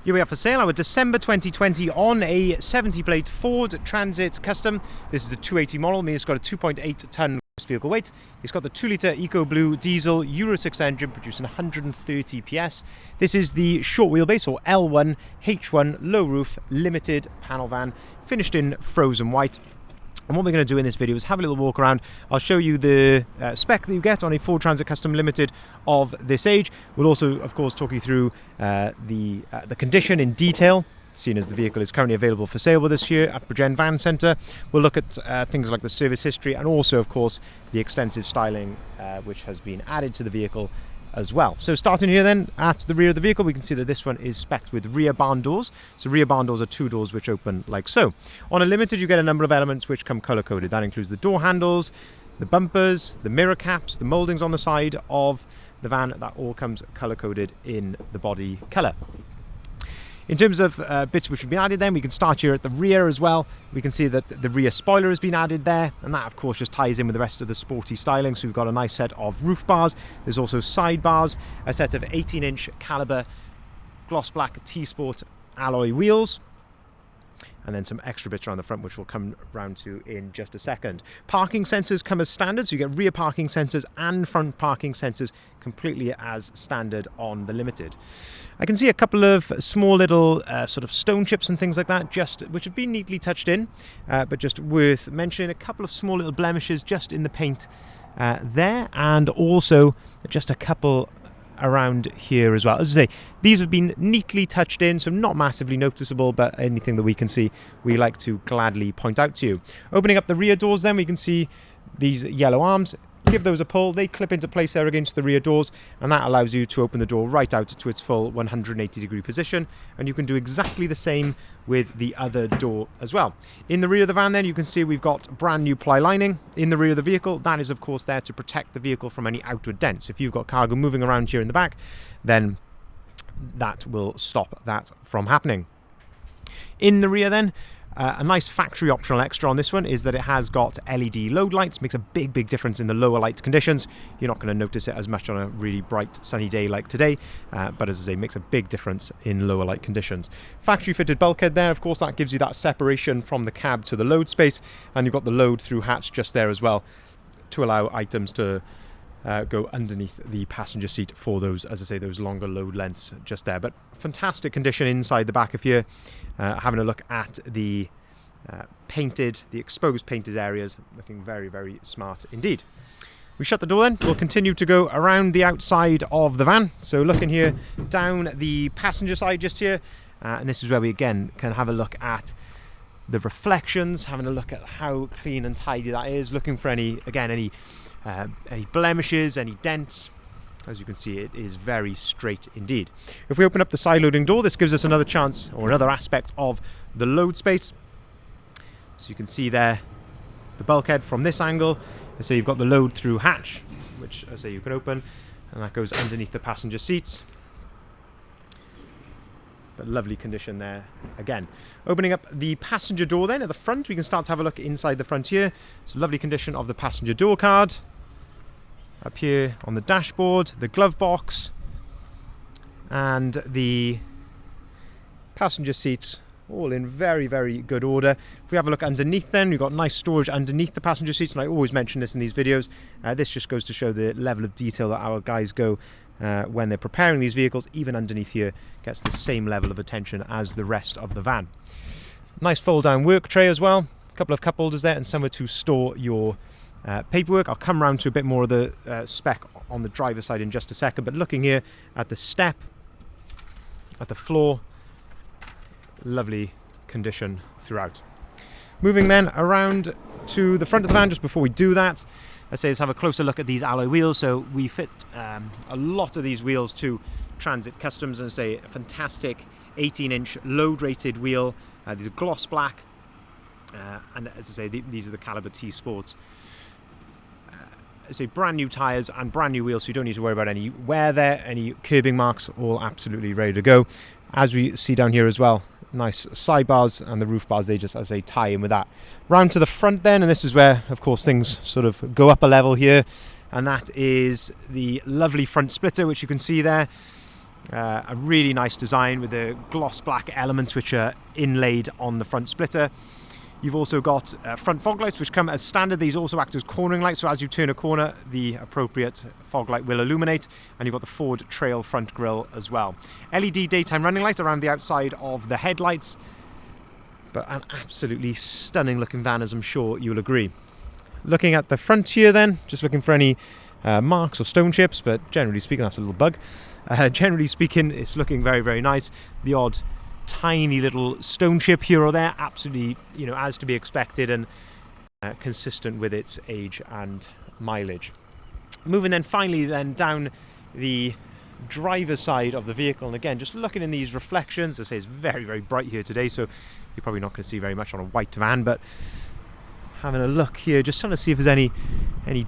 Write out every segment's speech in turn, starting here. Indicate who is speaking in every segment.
Speaker 1: Here we are for sale our December 2020 on a 70 plate Ford Transit Custom. This is a 280 model, meaning it's got a 2.8 tonne vehicle weight. It's got the 2 litre Eco Blue diesel Euro 6 engine producing 130 PS. This is the short wheelbase or L1 H1 low roof limited panel van, finished in frozen white. And what we're going to do in this video is have a little walk around. I'll show you the spec that you get on a Ford Transit Custom Limited of this age. We'll also, of course, talk you through the condition in detail, seeing as the vehicle is currently available for sale with us here at Bridgend Van Centre. We'll look at things like the service history and also, of course, the extensive styling which has been added to the vehicle as well. So starting here then at the rear of the vehicle, we can see that this one is spec'd with rear barn doors. So rear barn doors are 2 doors which open like so. On a Limited you get a number of elements which come colour coded. That includes the door handles, the bumpers, the mirror caps, the mouldings on the side of the van. That all comes colour coded in the body colour. In terms of bits which have been added then, we can start here at the rear as well. We can see that the rear spoiler has been added there, and that of course just ties in with the rest of the sporty styling. So we've got a nice set of roof bars. There's also side bars, a set of 18-inch caliber gloss black T-Sport alloy wheels, and then some extra bits around the front which we'll come round to in just a second. Parking sensors come as standard, so you get rear parking sensors and front parking sensors completely as standard on the Limited. I can see a couple of small little sort of stone chips and things like that, which have been neatly touched in, but just worth mentioning. A couple of small little blemishes just in the paint there, and also just a couple around here as well. As I say, these have been neatly touched in, so not massively noticeable, but anything that we can see we like to gladly point out to you. Opening up the rear doors then, we can see these yellow arms. Give those a pull, they clip into place there against the rear doors, and that allows you to open the door right out to its full 180 degree position, and you can do exactly the same with the other door as well. In the rear of the van then, you can see we've got brand new ply lining in the rear of the vehicle. That is of course there to protect the vehicle from any outward dents. If you've got cargo moving around here in the back, then that will stop that from happening. In the rear then, a nice factory optional extra on this one is that it has got LED load lights. Makes a big difference in the lower light conditions. You're not going to notice it as much on a really bright sunny day like today, but as I say, makes a big difference in lower light conditions. Factory fitted bulkhead there, of course, that gives you that separation from the cab to the load space, and you've got the load through hatch just there as well to allow items to go underneath the passenger seat for those, as I say, those longer load lengths just there. But fantastic condition inside the back of here. Having a look at the the exposed painted areas, looking very smart indeed. We shut the door then. We'll continue to go around the outside of the van. So looking here down the passenger side just here, and this is where we again can have a look at the reflections, having a look at how clean and tidy that is, looking for any blemishes, any dents. As you can see, it is very straight indeed. If we open up the side loading door, this gives us another chance or another aspect of the load space. So you can see there the bulkhead from this angle. So you've got the load through hatch, which I say you can open, and that goes underneath the passenger seats. But lovely condition there again. Opening up the passenger door then at the front, we can start to have a look inside the front here. So lovely condition of the passenger door card. Up here on the dashboard, the glove box, and the passenger seats all in very good order. If we have a look underneath then, we've got nice storage underneath the passenger seats, and I always mention this in these videos. This just goes to show the level of detail that our guys go when they're preparing these vehicles. Even underneath here gets the same level of attention as the rest of the van. Nice fold down work tray as well, a couple of cup holders there, and somewhere to store your paperwork. I'll come round to a bit more of the spec on the driver's side in just a second, but looking here at the step, at the floor, lovely condition throughout. Moving then around to the front of the van. Just before we do that, let's have a closer look at these alloy wheels. So we fit a lot of these wheels to Transit Customs, and a fantastic 18-inch load rated wheel. These are gloss black, and as I say, these are the caliber T-Sports. Brand new tyres and brand new wheels, so you don't need to worry about any wear there, any curbing marks, all absolutely ready to go. As we see down here as well, nice sidebars, and the roof bars, they just, as they tie in with that. Round to the front then, and this is where of course things sort of go up a level here, and that is the lovely front splitter, which you can see there. A really nice design with the gloss black elements which are inlaid on the front splitter. You've also got front fog lights which come as standard. These also act as cornering lights, so as you turn a corner the appropriate fog light will illuminate, and you've got the Ford Trail front grille as well. LED daytime running light around the outside of the headlights, but an absolutely stunning looking van, as I'm sure you'll agree. Looking at the front here then, just looking for any marks or stone chips, but generally speaking that's a little bug. Generally speaking it's looking very, very nice. The odd tiny little stone chip here or there, absolutely, as to be expected, and consistent with its age and mileage. Moving then finally down the driver's side of the vehicle, and again just looking in these reflections. As I say, it's very, very bright here today, so you're probably not going to see very much on a white van, but having a look here, just trying to see if there's any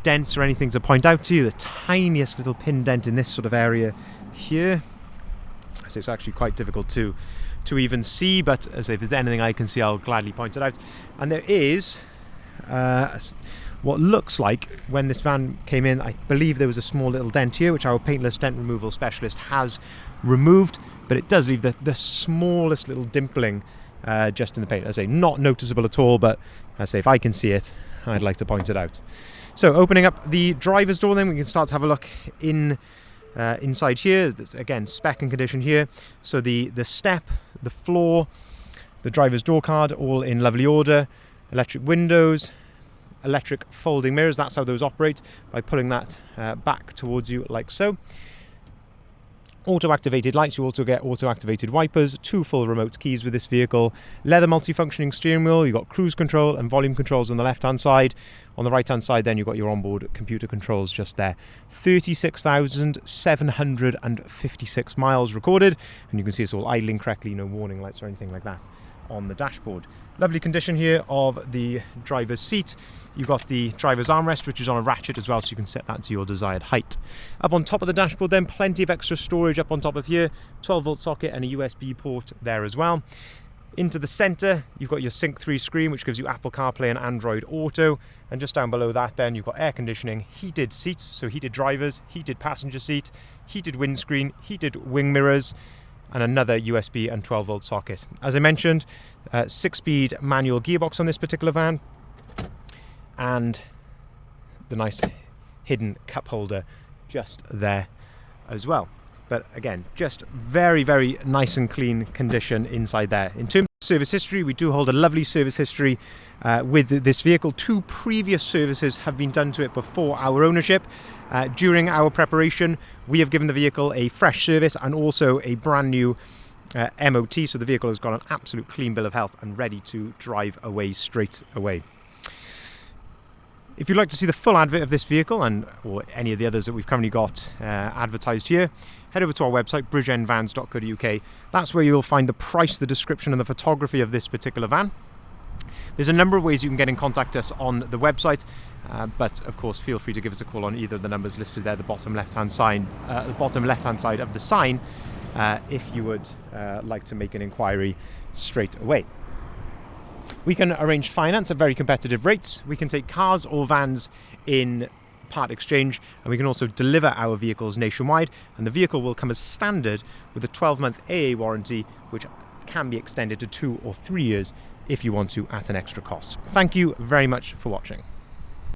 Speaker 1: dents or anything to point out to you. The tiniest little pin dent in this sort of area here, so it's actually quite difficult to even see, but as I say, if there's anything I can see I'll gladly point it out. And there is what looks like, when this van came in, I believe there was a small little dent here which our paintless dent removal specialist has removed, but it does leave the smallest little dimpling just in the paint. As I say, not noticeable at all, but as I say, if I can see it I'd like to point it out. So opening up the driver's door then, we can start to have a look inside here. There's, again, spec and condition here. So the step, the floor, the driver's door card, all in lovely order. Electric windows, electric folding mirrors. That's how those operate, by pulling that back towards you like so. Auto-activated lights. You also get auto-activated wipers, 2 full remote keys with this vehicle, leather multifunctioning steering wheel. You've got cruise control and volume controls on the left-hand side. On the right-hand side then you've got your onboard computer controls just there. 36,756 miles recorded, and you can see it's all idling correctly, no warning lights or anything like that on the dashboard. Lovely condition here of the driver's seat. You've got the driver's armrest, which is on a ratchet as well, so you can set that to your desired height. Up on top of the dashboard then, plenty of extra storage up on top of here. 12-volt socket and a USB port there as well. Into the centre, you've got your Sync 3 screen, which gives you Apple CarPlay and Android Auto. And just down below that then, you've got air conditioning, heated seats, so heated drivers, heated passenger seat, heated windscreen, heated wing mirrors, and another USB and 12-volt socket. As I mentioned, 6-speed manual gearbox on this particular van, and the nice hidden cup holder just there as well. But again, just very, very nice and clean condition inside there. In terms of service history, we do hold a lovely service history with this vehicle. 2 previous services have been done to it before our ownership. During our preparation, we have given the vehicle a fresh service and also a brand new MOT, so the vehicle has got an absolute clean bill of health and ready to drive away straight away. If you'd like to see the full advert of this vehicle or any of the others that we've currently got advertised here, head over to our website, bridgeendvans.co.uk. That's where you'll find the price, the description and the photography of this particular van. There's a number of ways you can get in contact us on the website, but of course feel free to give us a call on either of the numbers listed there, the bottom left-hand side of the sign, if you would like to make an inquiry straight away. We can arrange finance at very competitive rates. We can take cars or vans in part exchange, and we can also deliver our vehicles nationwide, and the vehicle will come as standard with a 12-month AA warranty, which can be extended to 2 or 3 years if you want to at an extra cost. Thank you very much for watching.